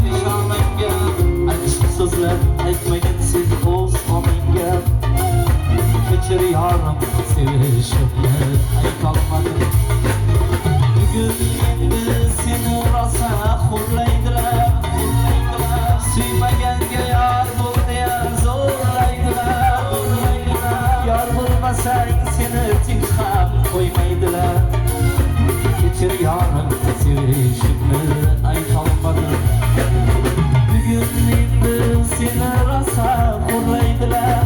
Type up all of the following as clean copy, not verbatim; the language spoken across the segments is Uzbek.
peshonangga achchiq so'zlar aytmagin sen o'z onangga. Kechir yorim sevishimni aytolmadim. Bugun endi seni rosa xo'rlaydilar, suymaganga yor bo'l deya zo'rlaydilar. Yor bo'lmasang seni tinch ham qo'ymaydilar. Kechir yorim sevishimni aytolmadim. Bugun endi seni rosa xo'rlaydilar,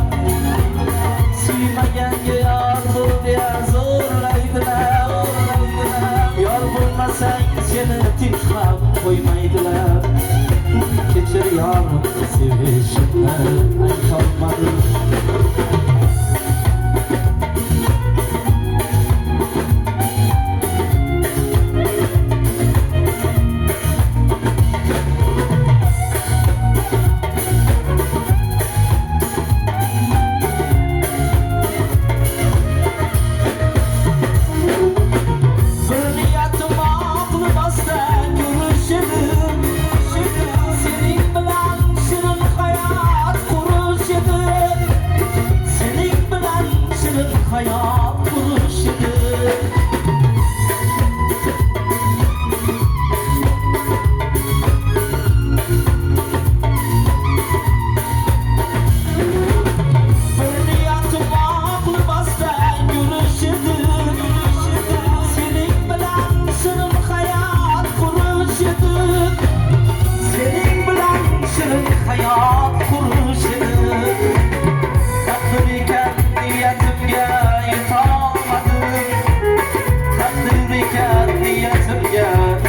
suymaganga yor bo'l deya zo'rlaydilar. Yor bo'lmasang seni tinch ham qo'ymaydilar. Kechir yorim sevishimni aytolmadim. Hayat kuruşudu. Fırliyatım aklı bastan gülüşüdü. Senin bilen şirin hayat kuruşudu. Senin bilen şirin hayat kuruşudu. Takdiriken niyetimge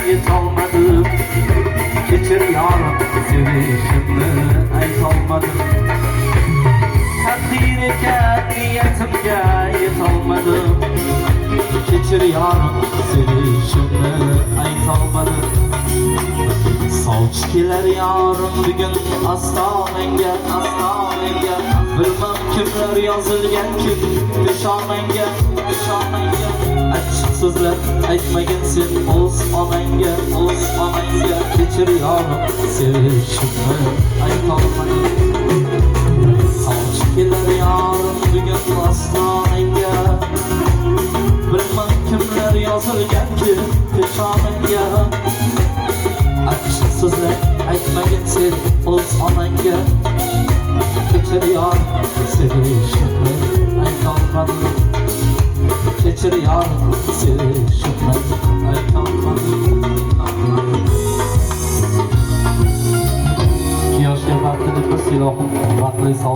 yetolmadim. Kechir yorim sevishimni aytolmadim. Taqdir ekan niyatimga yetolmadim. Kechir yorim sevishimni aytolmadim. Sovchi kelar yorim bugun ostonangga. Bilmam kimlar yozilgan kim peshonangga. Achchiq so'zlar aytmagin sen o'z onangga. Kechir yorim sevishimni aytolmadim. Sovchi kelar yorim bugun ostonangga. Bilmam kimlar yozilgan kim peshonangga. Achchiq so'zlar aytmagin sen o'z onangga. Kechir yorim sevishimni aytolmadim. Kechir yorim sevishimni aytolmadim. Yoshga vaqtini bir silohim vaqtli